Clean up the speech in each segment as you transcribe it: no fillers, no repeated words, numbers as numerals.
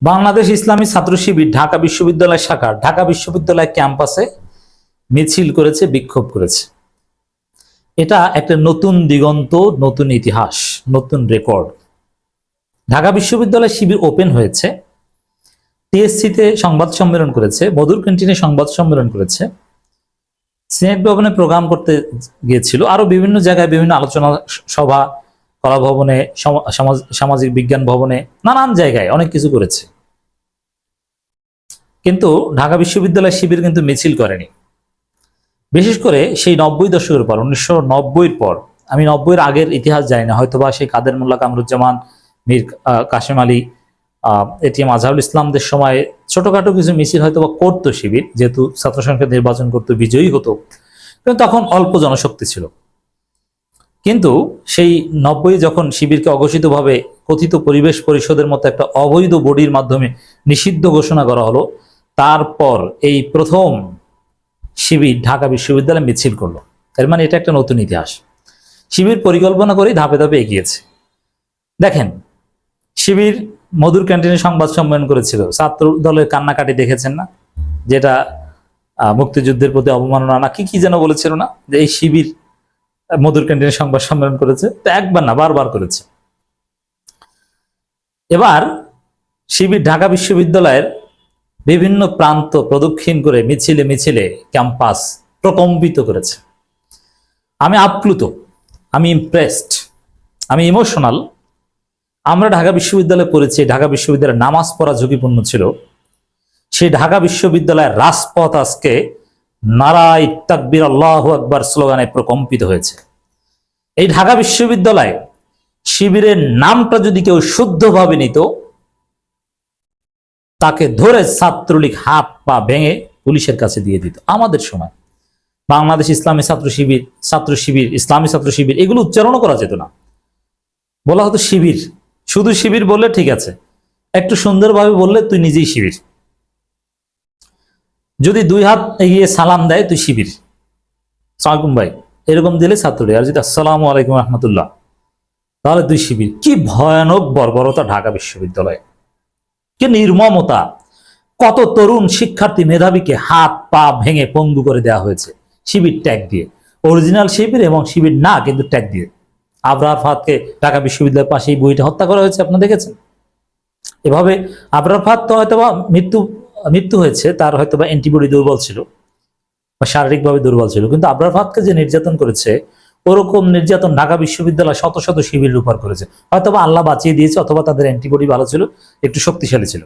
বাংলাদেশ ইসলামী ছাত্র শিবির ঢাকা বিশ্ববিদ্যালয় শাখা ঢাকা বিশ্ববিদ্যালয় ক্যাম্পাসে মিছিল করেছে, বিক্ষোভ করেছে। এটা একটা নতুন দিগন্ত, নতুন ইতিহাস, নতুন রেকর্ড। ঢাকা বিশ্ববিদ্যালয় শিবির ওপেন হয়েছে, টিএসসিতে সংবাদ সম্মেলন করেছে, মধুর ক্যান্টিনে সংবাদ সম্মেলন করেছে, সিনেট ভবনে প্রোগ্রাম করতে গিয়েছিল, আরো বিভিন্ন জায়গায় বিভিন্ন আলোচনা সভা, কলা ভবনে, সামাজিক বিজ্ঞান ভবনে, নানান জায়গায় অনেক কিছু করেছে। কিন্তু ঢাকা বিশ্ববিদ্যালয় শিবির কিন্তু মিছিল করেনি। বিশেষ করে সেই 90 দশকের পর, 1990-র পর, আমি 90-এর আগের ইতিহাস জানি না, হয়তোবা সেই কাদের মোল্লা কামরুজ্জামান, মীর কাশেম আলী, এটিএম আজহারুল ইসলামদের সময় ছোটখাটো কিছু মিছিল হয়তোবা করতো শিবির, যেহেতু ছাত্র সংসদ নির্বাচন করতো, বিজয়ী হতো, কিন্তু তখন অল্প জনশক্তি ছিল। কিন্তু সেই 90 যখন শিবিরকে অঘোষিতভাবে কথিত পরিবেশ পরিষদের মতো একটা অবৈধ বডির মাধ্যমে নিষিদ্ধ ঘোষণা করা হলো, তারপর এই প্রথম শিবির ঢাকা বিশ্ববিদ্যালয়ে মিছিল করলো। এর মানে এটা একটা নতুন ইতিহাস। শিবির পরিকল্পনা করে ধাপে ধাপে এগিয়েছে। দেখেন, শিবির মধুর ক্যান্টিনে সংবাদ সম্মেলন করেছিল, ছাত্র দলের কান্নাকাটি দেখেছেন না, যেটা মুক্তিযুদ্ধের প্রতি অবমাননা না কি কি যেন বলেছিল না, যে এই শিবির মধুর ক্যান্টিনে সংবাদ সম্মেলন করেছে, তো একবার না বারবার করেছে। এবার শিবির ঢাকা বিশ্ববিদ্যালয়ের বিভিন্ন প্রান্ত প্রদক্ষিণ করে মিছিলে মিছিলে ক্যাম্পাস প্রকম্পিত করেছে। আমি আপ্লুত, আমি ইমপ্রেসড, আমি ইমোশনাল। আমরা ঢাকা বিশ্ববিদ্যালয়ে পড়েছি, ঢাকা বিশ্ববিদ্যালয়ের নামাজ পড়া ঝুঁকিপূর্ণ ছিল। সেই ঢাকা বিশ্ববিদ্যালয়ের রাজপথ আজকে নারায়ে তাকবীর আল্লাহু আকবার স্লোগানে প্রকম্পিত হয়েছে। এই ঢাকা বিশ্ববিদ্যালয়ে শিবিরের নামটা যদি কেউ শুদ্ধভাবে নিত, তাকে ধরে ছাত্রলীগ হাত পা ভেঙে পুলিশের কাছে দিয়ে দিত। আমাদের সময় বাংলাদেশ ইসলামী ছাত্র শিবির, ছাত্র শিবির, ইসলামী ছাত্র শিবির, এগুলো উচ্চারণও করা যেত না, বলা হতো শিবির। শুধু শিবির বললে ঠিক আছে, একটু সুন্দরভাবে বললে তুই নিজেই শিবির। যদি দুই হাত এগিয়ে সালাম দেয় তুই শিবির, সালাম ভাই এরকম দিলে ছাত্রলীগ, আর যদি আসসালামু আলাইকুম রহমতুল্লাহ তাহলে তুই শিবির। কি ভয়ানক বর্বরতা ঢাকা বিশ্ববিদ্যালয়ে, কি নির্মমতা! কত তরুণ শিক্ষার্থী মেধাবীকে হাত পা ভেঙে পঙ্গু করে দেওয়া হয়েছে শিবির ট্যাগ দিয়ে, অরিজিনাল শিবির এবং শিবির না কিন্তু ট্যাগ দিয়ে। আবরার ফাহাদকে ঢাকা বিশ্ববিদ্যালয়ের পাশেই বইটা হত্যা করা হয়েছে, আপনারা দেখেছেন। এভাবে আবরার ফাহাদ তো হয়তোবা মৃত্যু হয়েছে, তার হয়তোবা অ্যান্টিবডি দুর্বল ছিল বা শারীরিকভাবে দুর্বল ছিল, কিন্তু আবরার ফাহাদকে যে নির্যাতন করেছে, ওরকম নির্যাতন ঢাকা বিশ্ববিদ্যালয় শত শত শিবিরের উপর করেছে। হয়তোবা আল্লাহ বাঁচিয়ে দিয়েছে, অথবা তাদের অ্যান্টিবডি ভালো ছিল, একটু শক্তিশালী ছিল।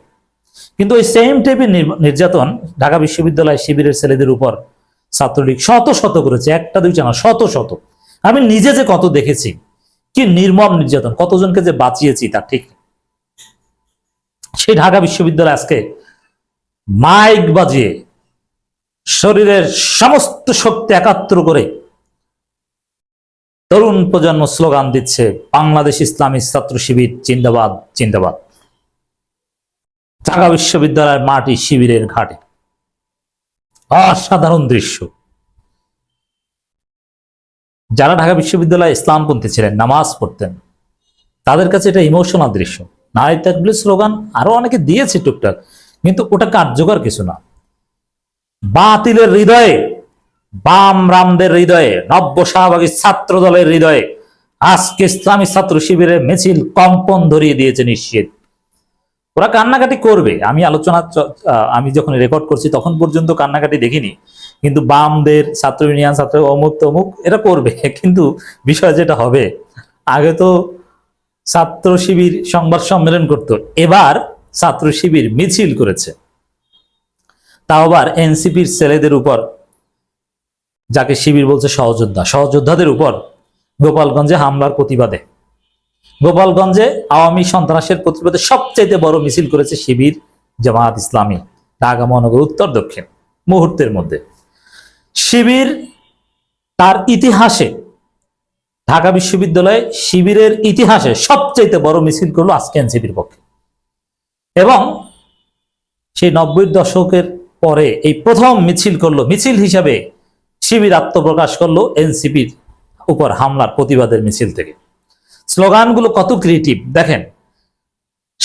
কিন্তু ওই সেম টাইপের নির্যাতন ঢাকা বিশ্ববিদ্যালয় শিবিরের ছেলেদের উপর ছাত্রলীগ শত শত করেছে, একটা দুইটা না, শত শত। আমি নিজে যে কত দেখেছি, কি নির্মম নির্যাতন, কতজনকে যে বাঁচিয়েছি তা ঠিক। সেই ঢাকা বিশ্ববিদ্যালয় আজকে মাইক বাজিয়ে শরীরের সমস্ত শক্তি একাত্র করে তরুণ প্রজন্ম স্লোগান দিচ্ছে, বাংলাদেশ ইসলামী ছাত্র শিবির জিন্দাবাদ জিন্দাবাদ। ঢাকা বিশ্ববিদ্যালয়ের মাটি শিবিরের ঘাটে, অসাধারণ দৃশ্য। যারা ঢাকা বিশ্ববিদ্যালয়ে ইসলামপন্থী ছিলেন, নামাজ পড়তেন, তাদের কাছে এটা ইমোশনাল দৃশ্য। নারায়ে তাকবীর স্লোগান আরো অনেকে দিয়েছে টুকটাক, কিন্তু ওটা কার্যকর কিছু না। বাতিলের হৃদয়ে, বাম রামদের হৃদয়ে, নব্য শাহবাগী ছাত্র দলের হৃদয়ে আজকে ইসলামী ছাত্র শিবিরের মিছিল কম্পন ধরিয়ে দিয়েছে নিশ্চিত। ওরা কান্নাকাটি করবে, আমি যখন রেকর্ড করছি তখন পর্যন্ত কান্নাকাটি দেখিনি, কিন্তু বামদের, ছাত্র ইউনিয়ন, ছাত্র অমুক তমুক এরা করবে। কিন্তু বিষয় যেটা হবে, আগে তো ছাত্র শিবির সংবাদ সম্মেলন করত, এবার ছাত্র শিবির মিছিল করেছে, তাও আবার এনসিপির ছেলেদের উপর, যাকে শিবির বলছে সহযোদ্ধাদের উপর গোপালগঞ্জে হামলার প্রতিবাদে। গোপালগঞ্জে আওয়ামী সন্ত্রাসের প্রতিবাদে সবচেয়ে বড় মিছিল করেছে শিবির জামায়াত ইসলামী ঢাকা মহানগর উত্তর দক্ষিণ মুহূর্তের মধ্যে। শিবির তার ইতিহাসে, ঢাকা বিশ্ববিদ্যালয়ে শিবিরের ইতিহাসে সবচেয়ে বড় মিছিল করলো আজকে এনসিপির পক্ষে। এবং সেই 90-র দশকের পরে এই প্রথম মিছিল করলো, মিছিল হিসাবে শিবির আত্মপ্রকাশ করলো এনসিপির উপর হামলার প্রতিবাদের মিছিল থেকে। স্লোগানগুলো কত ক্রিয়েটিভ দেখেন।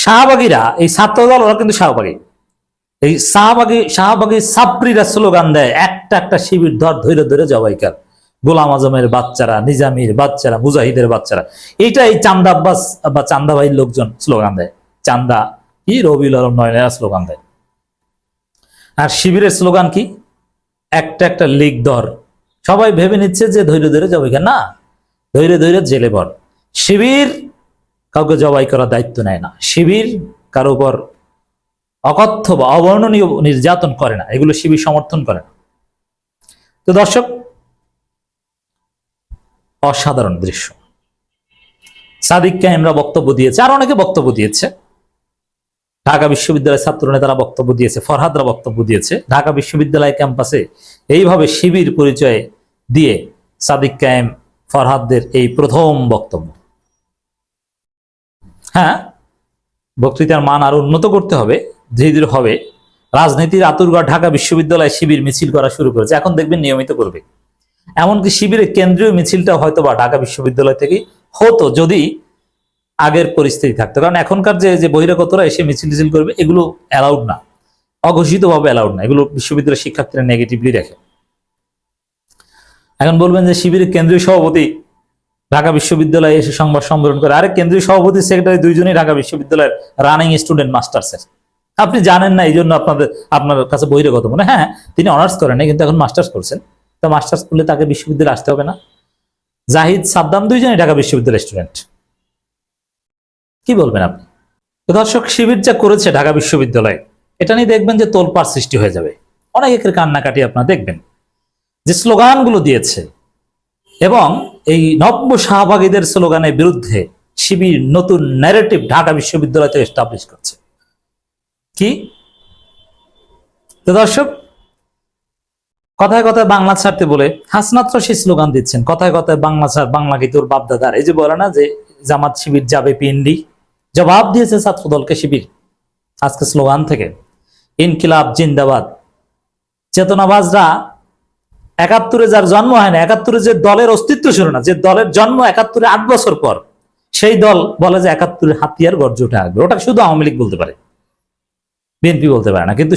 শাহবাগীরা, এই ছাত্র দল ওরা কিন্তু শাহবাগী, এই শাহবাগী সাপ্রিরা স্লোগান দেয় একটা একটা শিবির ধরে ধরে জবাইকার, গোলাম আজমের বাচ্চারা, নিজামীর বাচ্চারা, মুজাহিদের বাচ্চারা, এইটাই চান্দা আব্বাস বা চান্দা ভাইয়ের লোকজন স্লোগান দেয়, চান্দা কি রবিউল আলম নয়নেরা স্লোগান দেয়। আর শিবিরের স্লোগান কি? একটা একটা লিগ ধর। সবাই ভেবে নিচ্ছে যে ধৈর্য ধরে জবাইকার, না, ধৈর্য ধৈর্য জেলে ভর। শিবির কাউকে জবাই করার দায়িত্ব নেয় না, শিবির কারো উপর অকথ্য বা অবর্ণনীয় নির্যাতন করে না, এগুলো শিবির সমর্থন করে না। তো দর্শক, অসাধারণ দৃশ্য। সাদিক কায়েমরা বক্তব্য দিয়েছে, আর অনেকে বক্তব্য দিয়েছে, ঢাকা বিশ্ববিদ্যালয়ের ছাত্র নেতারা বক্তব্য দিয়েছে, ফরহাদরা বক্তব্য দিয়েছে। ঢাকা বিশ্ববিদ্যালয় ক্যাম্পাসে এইভাবে শিবির পরিচয় দিয়ে সাদিক কায়েম, ফরহাদদের এই প্রথম বক্তব্য। হ্যাঁ, বক্তৃতার মান আরো উন্নত করতে হবে, ধীরে ধীরে হবে। রাজনীতির আতুরঘর ঢাকা বিশ্ববিদ্যালয় শিবির মিছিল করা শুরু করেছে, এখন দেখবেন নিয়মিত করবে। এমনকি শিবিরের কেন্দ্রীয় মিছিলটা হয়তো বা ঢাকা বিশ্ববিদ্যালয় থেকে হতো যদি আগের পরিস্থিতি থাকতো, কারণ এখনকার যে বহিরাগতরা এসে মিছিল টিছিল করবে, এগুলো অ্যালাউড না, অঘোষিতভাবে অ্যালাউড না, এগুলো বিশ্ববিদ্যালয়ের শিক্ষার্থীরা নেগেটিভলি দেখে। এখন বলবেন যে শিবিরের কেন্দ্রীয় সভাপতি ঢাকা বিশ্ববিদ্যালয়ে এসে সংবাদ সম্মেলন করে, আরে কেন্দ্রীয় সভাপতি সেক্রেটারি দুইজনই ঢাকা বিশ্ববিদ্যালয়ের রানিং স্টুডেন্ট মাস্টার্সের, আপনি জানেন না, এই জন্য আপনার কাছে বহিরাগত মনে। হ্যাঁ, তিনি অনার্স করেন না, কিন্তু এখন মাস্টার্স করছেন, তো মাস্টার্স করলে তাকে বিশ্ববিদ্যালয়ে আসতে হবে না? জাহিদ, সাদ্দাম দুইজনই ঢাকা বিশ্ববিদ্যালয়ের স্টুডেন্ট, কি বলবেন আপনি? দর্শক, শিবির যা করেছে ঢাকা বিশ্ববিদ্যালয়ে, এটা নিয়ে দেখবেন যে তোলপাড় সৃষ্টি হয়ে যাবে। অনেকের কান্নাকাটি আপনারা দেখবেন, যে স্লোগানগুলো দিয়েছে, এবং এই নব্য শাহবাগীদের স্লোগানের বিরুদ্ধে শিবির নতুন ন্যারেটিভ ঢাকা বিশ্ববিদ্যালয় থেকে এস্টাবলিশ করছে। কি? তো দর্শক, কথায় কথায় বাংলা ছাড়তে বলে হাসনাত সেই স্লোগান দিচ্ছেন, কথায় কথায় বাংলা ছাড়, বাংলা কি তোর বাপদাদার। এই যে বলে না যে জামাত শিবির যাবে পিন্ডি, জবাব দিয়েছে ছাত্র দলকে শিবির আজকে স্লোগান থেকে, ইনকিলাব জিন্দাবাদ। চেতনাবাজরা ৭১-এ যার জন্ম হয় না, ৭১-এ যে দলের অস্তিত্ব ছিল না, যে দলের জন্ম ৭১-এ ৮ বছর পর, সেই দল বলে যে ৭১-এর হাতিয়ার গর্জে উঠে আসবে। ওটা শুধু আওয়ামী লীগ বলতে পারে, বিএনপি বলতে পারে না। কিন্তু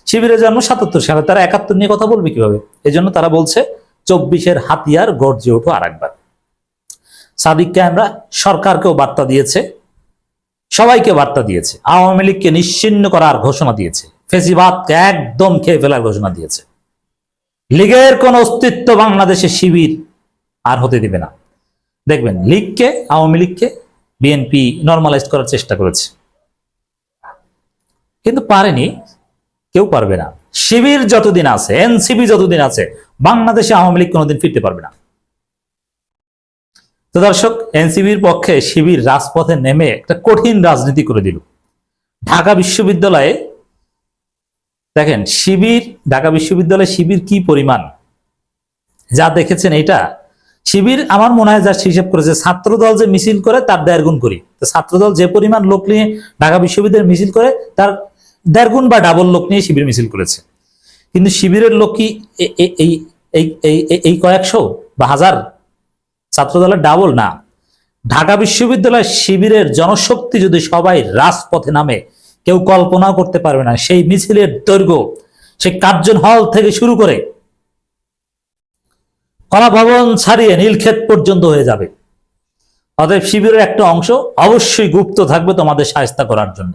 শিবিরের জন্ম ৭৭ সালে, তারা ৭১ নিয়ে কথা বলবে কিভাবে? এই জন্য তারা বলছে ২৪-এর হাতিয়ার গর্জে ওঠো আর একবার। সাদিক কায়েমরা সরকারকেও বার্তা দিয়েছে, সবাইকে বার্তা দিয়েছে, আওয়ামী লীগকে নিশ্চিহ্ন করার ঘোষণা দিয়েছে, ফেসিবাদকে একদম খেয়ে ফেলার ঘোষণা দিয়েছে। লীগের কোন অস্তিত্ব বাংলাদেশে শিবির আর হতে দিবে না। দেখবেন লীগকে, আওয়ামী লীগকে বিএনপি নরমালাইজ করার চেষ্টা করেছে, কিন্তু পারেনি, কেউ পারবে না। শিবির যতদিন আছে, এনসিপি যতদিন আছে, বাংলাদেশে আওয়ামী লীগ কোনোদিন ফিরতে পারবে না। তো দর্শক, এনসিপির পক্ষে শিবির রাজপথে নেমে একটা কঠিন রাজনীতি করে দিল। ঢাকা বিশ্ববিদ্যালয়ে দেখেন ঢাকা বিশ্ববিদ্যালয়ে শিবির কি পরিমাণ, যা দেখেছেন এটা শিবির, আমার মনে হয় যা হিসেব করেছে, ছাত্রদল যে মিছিল করে তার ১.৫ গুণ করি। তো ছাত্রদল যে পরিমাণ লোক নিয়ে ঢাকা বিশ্ববিদ্যালয়ে মিছিল করে, তার ১.৫ গুণ বা ডাবল লোক নিয়ে শিবির মিছিল করেছে। কিন্তু শিবিরের লোক কি এই কয়েকশো বা হাজার? ছাত্রদলের ডাবল না। ঢাকা বিশ্ববিদ্যালয় শিবিরের জনশক্তি যদি সবাই রাজপথে নামে, কেউ কল্পনা করতে পারবে না সেই মিছিলের দৈর্ঘ্য, সেই কার্জন হল থেকে শুরু করে কলা ভবন ছাড়িয়ে নীলক্ষেত পর্যন্ত হয়ে যাবে। অতএব শিবিরের একটা অংশ অবশ্যই গুপ্ত থাকবে তোমাদের শায়েস্তা করার জন্য।